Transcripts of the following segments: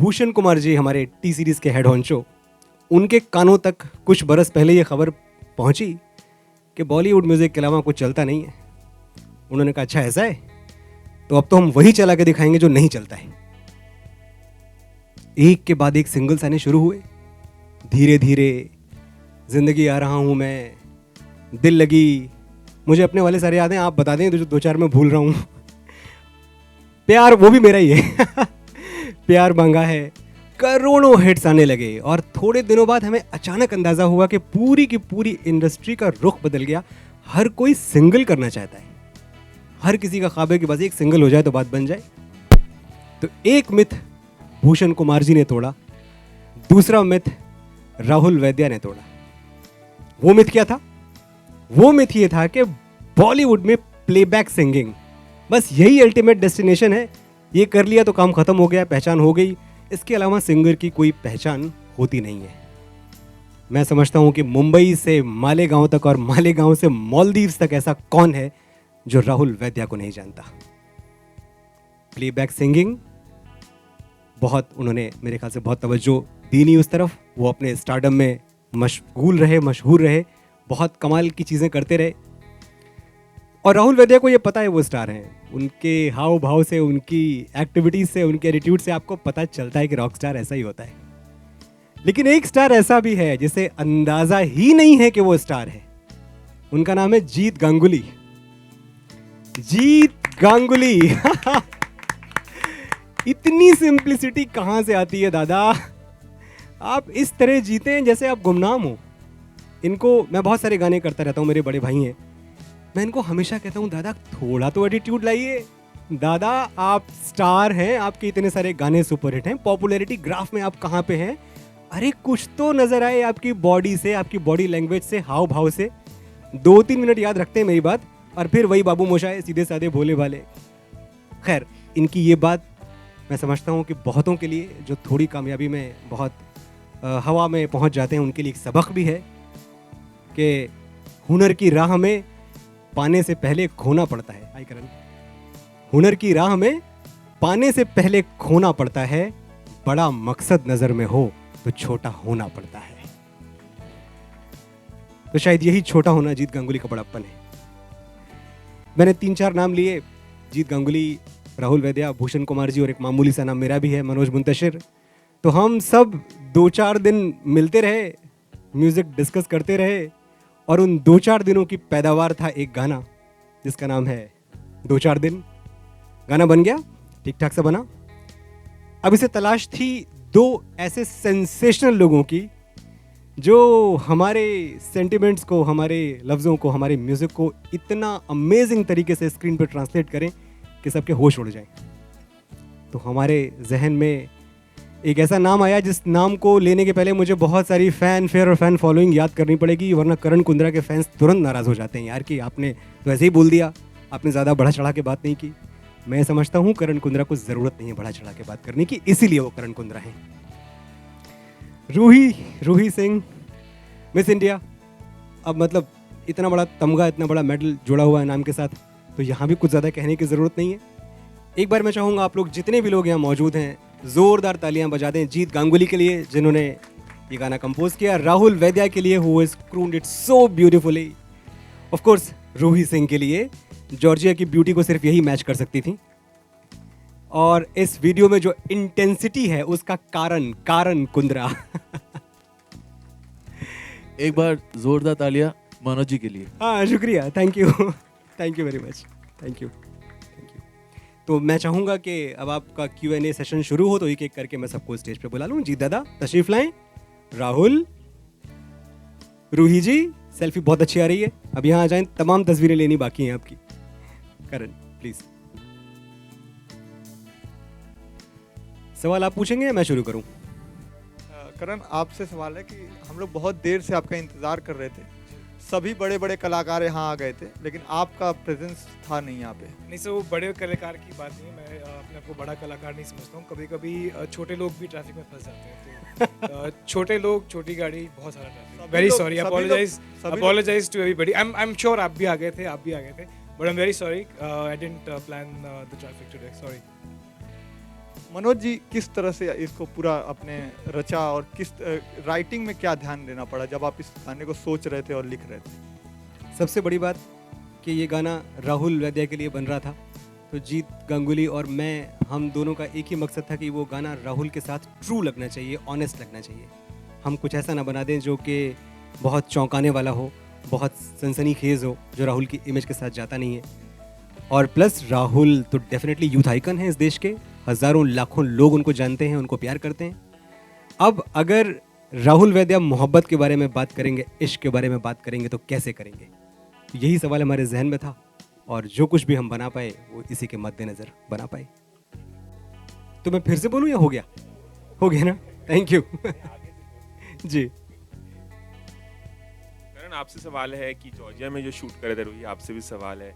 भूषण कुमार जी हमारे T series के head हॉन्चो, उनके कानों तक कुछ बरस पहले ये खबर पहुंची कि बॉलीवुड म्यूज़िक के अलावा कुछ चलता नहीं है। उन्होंने कहा अच्छा ऐसा है, तो अब तो हम वही चला के दिखाएंगे जो नहीं चलता है। एक के बाद एक सिंगल्स आने शुरू हुए, धीरे धीरे जिंदगी आ रहा हूँ मैं, दिल लगी, मुझे अपने वाले सारे याद हैं, आप बता दें तो जो दो चार मैं भूल रहा हूँ। प्यार वो भी मेरा ही है। प्यार मांगा है, करोड़ों हिट्स आने लगे और थोड़े दिनों बाद हमें अचानक अंदाजा हुआ कि पूरी की पूरी इंडस्ट्री का रुख बदल गया। हर कोई सिंगल करना चाहता है, हर किसी का ख्वाब है कि बस एक सिंगल हो जाए तो बात बन जाए। तो एक मिथ भूषण कुमार जी ने तोड़ा, दूसरा मिथ राहुल वैद्या ने तोड़ा। वो मिथ क्या था? वो मिथ ये था कि बॉलीवुड में प्लेबैक सिंगिंग बस यही अल्टीमेट डेस्टिनेशन है, ये कर लिया तो काम खत्म हो गया, पहचान हो गई, इसके अलावा सिंगर की कोई पहचान होती नहीं है। मैं समझता हूं कि मुंबई से मालेगांव तक और मालेगांव से मालदीव्स तक ऐसा कौन है जो राहुल वैद्या को नहीं जानता। प्लेबैक सिंगिंग बहुत उन्होंने मेरे ख्याल से बहुत तवज्जो दी नहीं उस तरफ। वो अपने स्टारडम में मशगूल रहे, मशहूर रहे, बहुत कमाल की चीज़ें करते रहे। और राहुल वैद्या को ये पता है वो स्टार हैं, उनके हाव भाव से, उनकी एक्टिविटीज से, उनके एटीट्यूड से आपको पता चलता है कि रॉक स्टार ऐसा ही होता है। लेकिन एक स्टार ऐसा भी है जिसे अंदाजा ही नहीं है कि वो स्टार है। उनका नाम है जीत गांगुली। जीत गांगुली। इतनी सिंप्लिसिटी कहां से आती है दादा? आप इस तरह जीते हैं जैसे आप गुमनाम हो। इनको मैं बहुत सारे गाने करता रहता हूं, मेरे बड़े भाई हैं, मैं इनको हमेशा कहता हूँ दादा थोड़ा तो एटीट्यूड लाइए। दादा आप स्टार हैं, आपके इतने सारे गाने सुपरहिट हैं, पॉपुलैरिटी ग्राफ में आप कहाँ पे हैं? अरे कुछ तो नजर आए आपकी बॉडी से, आपकी बॉडी लैंग्वेज से, हाव भाव से। 2-3 मिनट याद रखते हैं मेरी बात और फिर वही बाबू मोशाए, सीधे साधे भोले भाले। खैर, इनकी ये बात मैं समझता हूँ कि बहुतों के लिए जो थोड़ी कामयाबी में बहुत हवा में पहुँच जाते हैं उनके लिए एक सबक भी है कि हुनर की राह में पाने से पहले खोना पड़ता है। हाय करण। हुनर की राह में पाने से पहले खोना पड़ता है, बड़ा मकसद नजर में हो तो छोटा होना पड़ता है। तो शायद यही छोटा होना जीत गांगुली का बड़प्पन है। मैंने 3-4 नाम लिए, जीत गांगुली, राहुल वैद्या, भूषण कुमार जी और एक मामूली सा नाम मेरा भी है, मनोज मुंतशिर। तो हम सब 2-4 दिन मिलते रहे, म्यूजिक डिस्कस करते रहे और उन 2-4 दिनों की पैदावार था एक गाना जिसका नाम है 2-4 दिन। गाना बन गया, ठीक ठाक सा बना। अब इसे तलाश थी 2 ऐसे सेंसेशनल लोगों की जो हमारे सेंटिमेंट्स को, हमारे लफ्ज़ों को, हमारे म्यूज़िक को इतना अमेजिंग तरीके से स्क्रीन पर ट्रांसलेट करें कि सबके होश उड़ जाएं। तो हमारे जहन में एक ऐसा नाम आया जिस नाम को लेने के पहले मुझे बहुत सारी फ़ैन फेयर और फ़ैन फॉलोइंग याद करनी पड़ेगी, वरना करण कुंद्रा के फैंस तुरंत नाराज़ हो जाते हैं यार कि आपने तो ऐसे ही बोल दिया, आपने ज़्यादा बढ़ा चढ़ा के बात नहीं की। मैं समझता हूँ करण कुंद्रा को ज़रूरत नहीं है बढ़ा चढ़ा के बात करने की, इसीलिए वो करण कुंद्रा हैं। Ruhi Singh, miss India. अब मतलब इतना बड़ा तमगा, इतना बड़ा मेडल जुड़ा हुआ है नाम के साथ, तो यहाँ भी कुछ ज़्यादा कहने की ज़रूरत नहीं है। एक बार मैं चाहूँगा आप लोग जितने भी लोग यहाँ मौजूद हैं जोरदार तालियां बजा दें जीत गांगुली के लिए जिन्होंने ये गाना कंपोज किया, राहुल वैद्या के लिए who has crooned it so beautifully, of course Roohi Singh के लिए जॉर्जिया की ब्यूटी को सिर्फ यही मैच कर सकती थी। और इस वीडियो में जो इंटेंसिटी है उसका कारण कुंद्रा। एक बार जोरदार तालियां मनोज जी के लिए। हाँ शुक्रिया, thank you very much, thank you. तो मैं चाहूँगा कि अब आपका Q&A सेशन शुरू हो, तो एक एक करके मैं सबको स्टेज पे बुला लूँ। जीत दादा तशरीफ लाएं, राहुल, रूही जी, सेल्फी बहुत अच्छी आ रही है, अब यहाँ आ जाएं, तमाम तस्वीरें लेनी बाकी हैं आपकी। करण प्लीज, सवाल आप पूछेंगे या मैं शुरू करूँ? करण आपसे सवाल है कि हम लोग बहुत देर से आपका इंतज़ार कर रहे थे, सभी बड़े बड़े कलाकार यहाँ आ गए थे, लेकिन आपका प्रेजेंस था नहीं यहाँ पे। नहीं सर, वो बड़े कलाकार की बात नहीं है, मैं अपने आप को बड़ा कलाकार नहीं समझता हूँ। कभी कभी छोटे लोग भी ट्रैफिक में फंस जाते हैं, तो छोटे लोग, छोटी गाड़ी, बहुत सारा traffic. Very sorry, apologise to everybody. I am sure आप भी आ गए थे, but I am very sorry, I didn't plan the traffic today, sorry. Manoj ji किस तरह से इसको पूरा अपने रचा और किस राइटिंग में क्या ध्यान देना पड़ा जब आप इस गाने को सोच रहे थे और लिख रहे थे? सबसे बड़ी बात कि ये गाना राहुल वैद्या के लिए बन रहा था, तो जीत गांगुली और मैं, हम दोनों का एक ही मकसद था कि वो गाना राहुल के साथ ट्रू लगना चाहिए, ऑनेस्ट लगना चाहिए। हम कुछ ऐसा ना बना दें जो कि बहुत चौंकाने वाला हो, बहुत सनसनीखेज हो, जो राहुल की इमेज के साथ जाता नहीं है। और प्लस राहुल तो डेफिनेटली यूथ आइकन है इस देश के, हज़ारों लाखों लोग उनको जानते हैं, उनको प्यार करते हैं। अब अगर राहुल वैद्या मोहब्बत के बारे में बात करेंगे, इश्क के बारे में बात करेंगे, तो कैसे करेंगे? यही सवाल हमारे जहन में था और जो कुछ भी हम बना पाए वो इसी के मद्देनज़र बना पाए। तो मैं फिर से बोलूं या हो गया? हो गया ना? Thank you. जी करण, आपसे सवाल है कि जॉर्जिया में जो शूट करे थे रोही, आपसे भी सवाल है,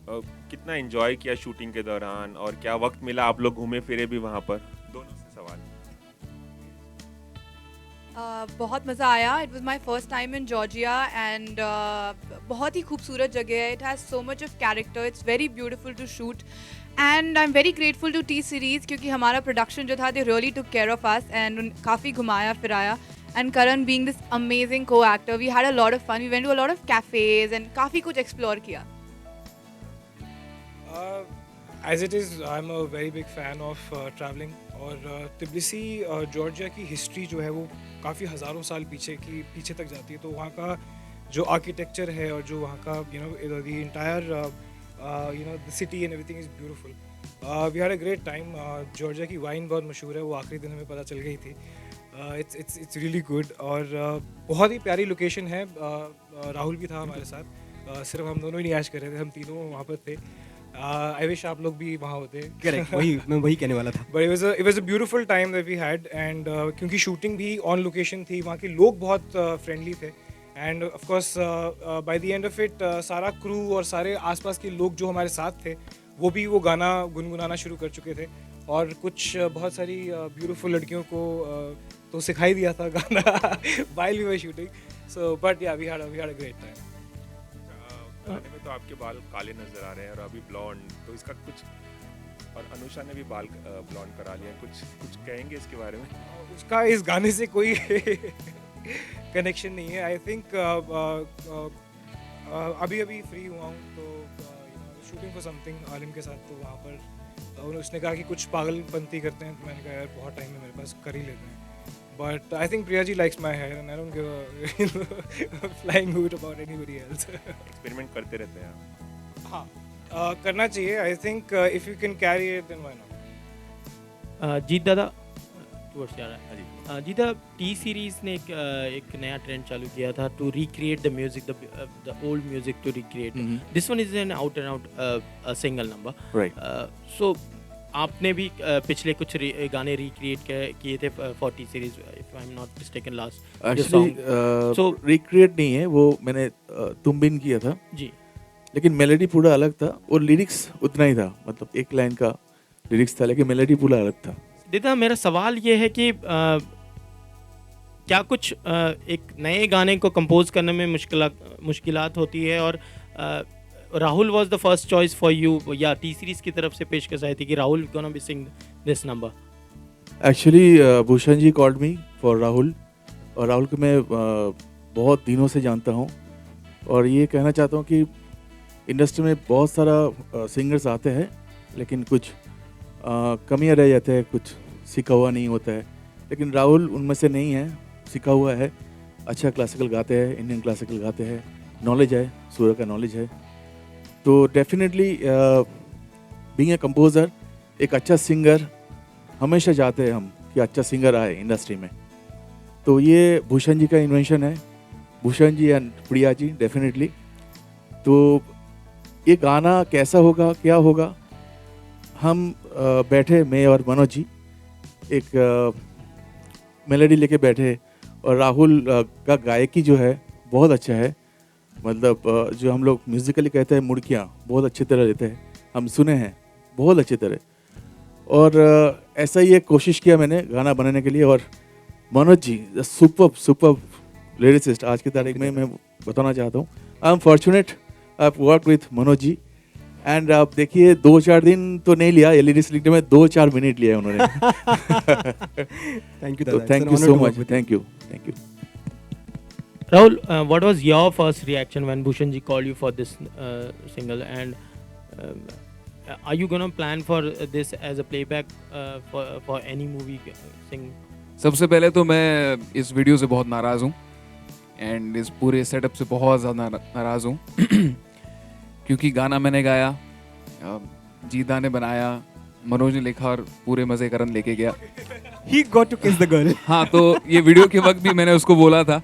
कितना एंजॉय किया शूटिंग के दौरान और क्या वक्त मिला, आप लोग घूमे फिरे भी वहाँ पर? दोनों से सवाल। बहुत मज़ा आया। It was my first time in Georgia and बहुत ही खूबसूरत जगह है। It has so much of character, it's very beautiful to shoot and I am very grateful to T Series क्योंकि हमारा प्रोडक्शन जो था they really took care of us and काफ़ी घुमाया फिराया। And Karan being this amazing co actor, we had a lot of fun, we went to a lot of cafes and काफ़ी कुछ explore किया। As it is, I'm a very big fan of traveling और Tbilisi Georgia की history जो है वो काफ़ी हज़ारों साल पीछे तक जाती है। तो वहाँ का जो आर्किटेक्चर है और जो वहाँ का the entire the city and everything is beautiful. We had a great time. Georgia की वाइन बहुत मशहूर है, वो आखिरी दिन हमें पता चल गई थी। इट्स रियली गुड और बहुत ही प्यारी लोकेशन है। राहुल भी था हमारे साथ, सिर्फ हम दोनों ही नहीं ऐश कर रहे थे, हम तीनों वहाँ पर थे। आई विश आप लोग भी वहाँ होते। करेक्ट, मैं वही कहने वाला था। But it was a beautiful time that we had and क्योंकि शूटिंग भी ऑन लोकेशन थी, वहाँ के लोग बहुत फ्रेंडली थे and of course by the end of it सारा क्रू और सारे आसपास के लोग जो हमारे साथ थे वो भी वो गाना गुनगुनाना शुरू कर चुके थे और कुछ बहुत सारी ब्यूटीफुल लड़कियों को तो सिखाई दिया था गाना while we were shooting. So but yeah we had a great time. गाने में तो आपके बाल काले नजर आ रहे हैं और अभी ब्लॉन्ड, तो इसका कुछ, और अनुषा ने भी बाल ब्लॉन्ड करा लिया, कुछ कहेंगे इसके बारे में? उसका इस गाने से कोई कनेक्शन नहीं है। आई थिंक अभी फ्री हुआ हूँ तो शूटिंग फॉर समथिंग आलिम के साथ, तो वहाँ पर उसने कहा कि कुछ पागलपंती करते हैं, तो मैंने कहा यार बहुत टाइम है मेरे पास, कर ही लेते हैं। But I think Priya ji likes my hair and I don't give a flying hoot about anybody else. Experiment करते रहते हैं आप? हाँ, करना चाहिए। I think if you can carry it then why not? जीत दादा टूवर्ड्स जा रहा है। जीत दादा, टी सीरीज ने एक नया ट्रेंड चालू किया था to recreate the music, the old music to recreate. This one is an out and out single number, right? So आपने भी पिछले कुछ गाने रिक्रिएट किए थे for T Series, if I am not mistaken last. Actually so recreate नहीं है वो, मैंने तुम बिन किया था जी, लेकिन मेलोडी पूरा अलग था और लिरिक्स उतना ही था, मतलब एक लाइन का लिरिक्स था लेकिन मेलोडी पूरा अलग था। दीदा, मेरा सवाल ये है कि क्या कुछ एक नए गाने को कंपोज करने में मुश्किलात होती है और Rahul was the first choice for you, या टी सीरीज की तरफ से पेशकश आई थी कि Rahul gonna be sing this number? Actually Bhushan ji called me for Rahul, और राहुल को मैं बहुत दिनों से जानता हूँ और ये कहना चाहता हूँ कि इंडस्ट्री में बहुत सारा सिंगर्स आते हैं लेकिन कुछ कमियाँ रह जाते हैं, कुछ सीखा हुआ नहीं होता है, लेकिन राहुल उनमें से नहीं है, सीखा हुआ है, अच्छा क्लासिकल गाते हैं, इंडियन क्लासिकल गाते हैं, नॉलेज है, सुर का नॉलेज है। तो डेफिनेटली बीइंग ए कंपोज़र, एक अच्छा सिंगर हमेशा चाहते हैं हम कि अच्छा सिंगर आए इंडस्ट्री में, तो ये भूषण जी का इन्वेंशन है, भूषण जी एंड प्रिया जी डेफिनेटली। तो ये गाना कैसा होगा, क्या होगा, हम बैठे, मैं और मनोज जी एक मेलोडी लेके बैठे और राहुल का गायकी जो है बहुत अच्छा है, मतलब जो हम लोग म्यूज़िकली कहते हैं मुड़कियाँ बहुत अच्छी तरह लेते हैं, हम सुने हैं बहुत अच्छी तरह, और ऐसा ही एक कोशिश किया मैंने गाना बनाने के लिए। और मनोज जी सुपर लिरिसिस्ट आज की तारीख में मैं बताना चाहता हूँ, I am fortunate I have work with Manoj ji and आप देखिए 2-4 दिन तो नहीं लिया, एलईडी सिलेक्टर में 2-4 मिनट लिया उन्होंने. थैंक यू तो दादा, thank you so much, thank you. Rahul, what was your first reaction when Bhushan ji called you for this single, and are you gonna plan for this as a playback for any movie sing? सबसे पहले तो मैं इस video से बहुत नाराज़ हूँ and इस पूरे सेटअप से बहुत ज़्यादा नाराज़ हूँ क्योंकि गाना मैंने गाया, जीदा ने बनाया, मनोज ने लिखा और पूरे मज़े करन लेके गया. He got to kiss the girl. हाँ, तो ये वीडियो के वक्त भी मैंने उसको बोला था.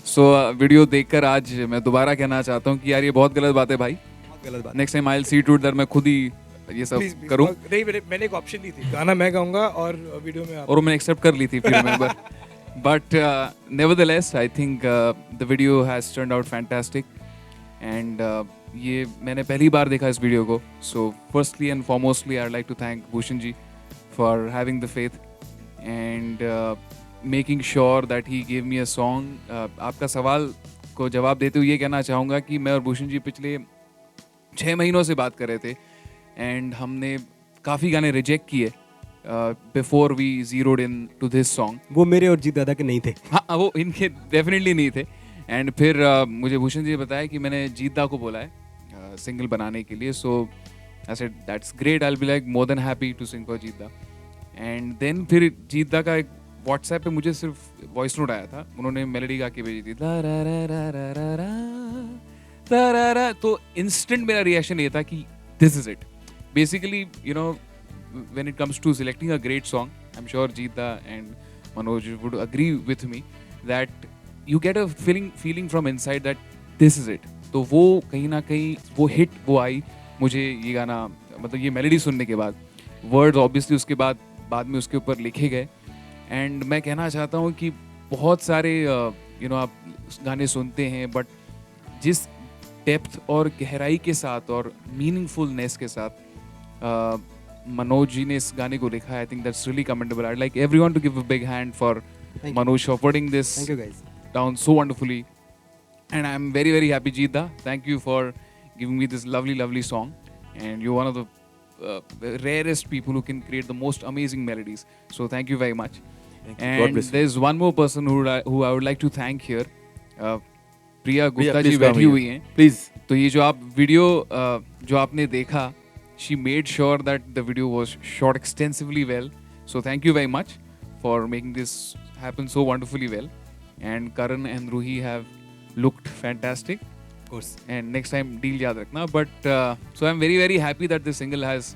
सो वीडियो देखकर आज मैं दोबारा कहना चाहता हूँ कि यार ये बहुत गलत बात है भाई. बहुत गलत बात. Next time I will see to it that मैं खुद ही ये सब करूँ. नहीं, मैंने एक ऑप्शन दी थी, गाना मैं गाऊंगा और वीडियो में आप. और मैंने एक्सेप्ट कर ली थी फिर मैं. But nevertheless I think the video has turned out fantastic and ये मैंने पहली बार देखा इस वीडियो को. So firstly and foremostly I like to thank Bhushan ji for having the faith and making sure that he give me a song. आपका सवाल को जवाब देते हुए ये कहना चाहूँगा कि मैं और भूषण जी पिछले 6 महीनों से बात कर रहे थे एंड हमने काफ़ी गाने रिजेक्ट किए before we zeroed in to this song. वो मेरे और जीत दादा के नहीं थे. हाँ, वो इनके डेफिनेटली नहीं थे. एंड फिर मुझे भूषण जी ने बताया कि मैंने जीदा को बोला है सिंगल बनाने के लिए. So I said that's great, I will be like more than happy to sing for Jeeda. And then फिर जीदा का एक व्हाट्सएप पे मुझे सिर्फ वॉइस नोट आया था, उन्होंने मेलोडी गा के भेजी थी ला रा रा रा रा रा रा रा रा. तो इंस्टेंट मेरा रिएक्शन ये था कि this is it. Basically you know when it comes to selecting a great song, I'm sure Jeeta and Manoj would agree with me that you get a feeling from inside that this is it. तो वो कहीं ना कहीं वो hit वो आई मुझे ये गाना, मतलब ये मेलोडी सुनने के बाद. वर्ड्स ऑब्वियसली उसके बाद में उसके ऊपर लिखे गए एंड मैं कहना चाहता हूँ कि बहुत सारे यू नो आप गाने सुनते हैं बट जिस डेप्थ और गहराई के साथ और मीनिंगफुलनेस के साथ मनोज जी ने इस गाने को लिखा है, I think that's really commendable. I like everyone to give a big hand for Manoj for putting this Thank you guys. down so wonderfully and I am very very happy. Jeeta, thank you for giving me this lovely song and you're one of the rarest people who can create the most amazing melodies, so thank you very much. And there's one more person who I would like to thank here. प्रिया गुप्ता जी बैठी हुई हैं please. तो ये जो आप video जो आपने देखा, she made sure that the video was shot extensively well, so thank you very much for making this happen so wonderfully well. And Karan and Ruhi have looked fantastic, Of course. and next time deal याद रखना. But so I'm very very happy that this single has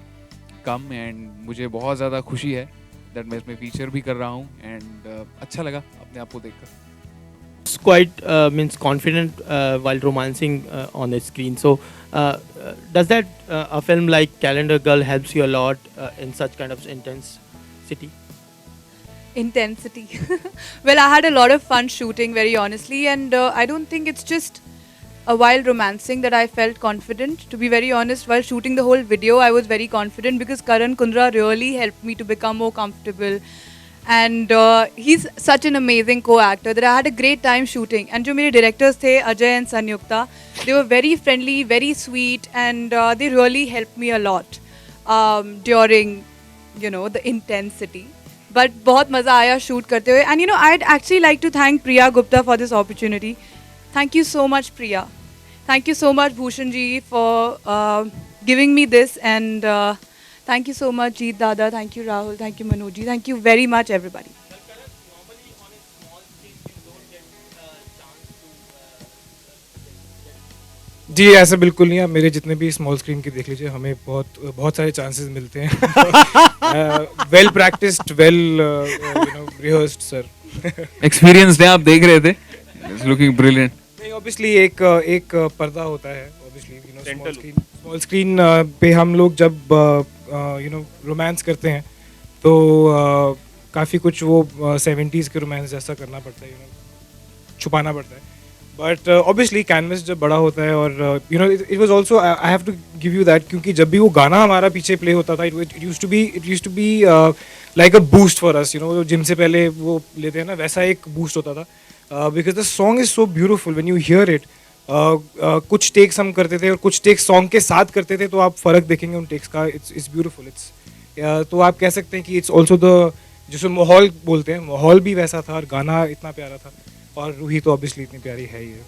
come and मुझे बहुत ज़्यादा खुशी है that मैं इसमें feature भी कर रहा हूँ and अच्छा लगा अपने आप को देखकर. It's quite means confident while romancing on the screen. So does that a film like Calendar Girl helps you a lot in such kind of intensity? Intensity. Well, I had a lot of fun shooting, very honestly, and I don't think it's just while romancing that I felt confident. To be very honest, while shooting the whole video, I was very confident because Karan Kundra really helped me to become more comfortable. And he's such an amazing co-actor that I had a great time shooting. And जो मेरे directors थे, Ajay and Sanyukta, they were very friendly, very sweet, and they really helped me a lot during, you know, the intensity. But बहुत मज़ा आया shoot करते हुए. And you know, I'd actually like to thank Priya Gupta for this opportunity. Thank you so much, Priya. Thank you so much, Bhushan ji, for giving me this, and thank you so much, Jeet Dada. Thank you, Rahul. Thank you, Manoj ji. Thank you very much, everybody. जी ऐसा बिल्कुल नहीं है. मेरे जितने भी small screen के देख लीजिए, हमें बहुत सारे चांसेस मिलते हैं. Well practised, well rehearsed sir. Experienced है, आप देख रहे थे. It's looking brilliant. नहीं, ऑब्वियसली एक पर्दा होता है, obviously you know small screen पे हम लोग जब यू नो रोमांस करते हैं तो काफ़ी कुछ वो 70s के रोमांस जैसा करना पड़ता है, यू नो छुपाना पड़ता है. बट ऑब्वियसली कैनवस जब बड़ा होता है और you know it was also I have to give you that, क्योंकि जब भी वो गाना हमारा पीछे प्ले होता था, it used to be like a boost for us, you know gym से पहले वो लेते हैं ना, वैसा एक बूस्ट होता था. Because the song is so beautiful when you here it. कुछ टेक्स हम करते थे और कुछ टेक्स सॉन्ग के साथ करते थे, तो आप फ़र्क देखेंगे उन टेक्स का. It's beautiful. तो आप कह सकते हैं कि इट्स ऑल्सो द, जिसको माहौल बोलते हैं, माहौल भी वैसा था और गाना इतना प्यारा था, और रूही तो ऑब्वियसली इतनी प्यारी है ही है.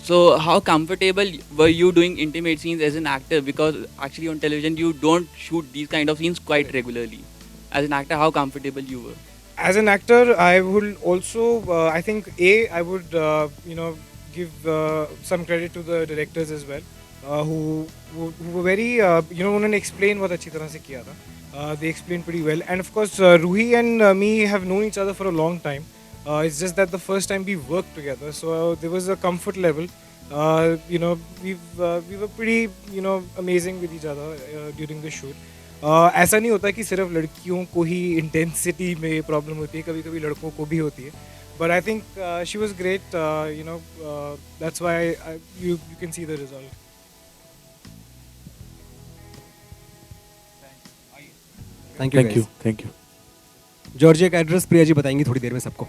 So how comfortable were you doing intimate scenes as an actor? Because actually on television you don't shoot these kind of scenes quite regularly. As an actor, how comfortable you were? As an actor, I would also, I think, I would, give some credit to the directors as well, who were very, उन्होंने explain बहुत अच्छी तरह से किया था. They explained pretty well, and of course, Ruhi and me have known each other for a long time. It's just that the first time we worked together, so there was a comfort level. We were pretty, amazing with each other during the shoot. ऐसा नहीं होता कि सिर्फ लड़कियों को ही intensity में problem होती है, कभी कभी लड़कों को भी होती है. But I think she was great. That's why you can see the result. Thank you. Thank you. Georgia का एड्रेस प्रिया जी बताएंगी थोड़ी देर में सबको.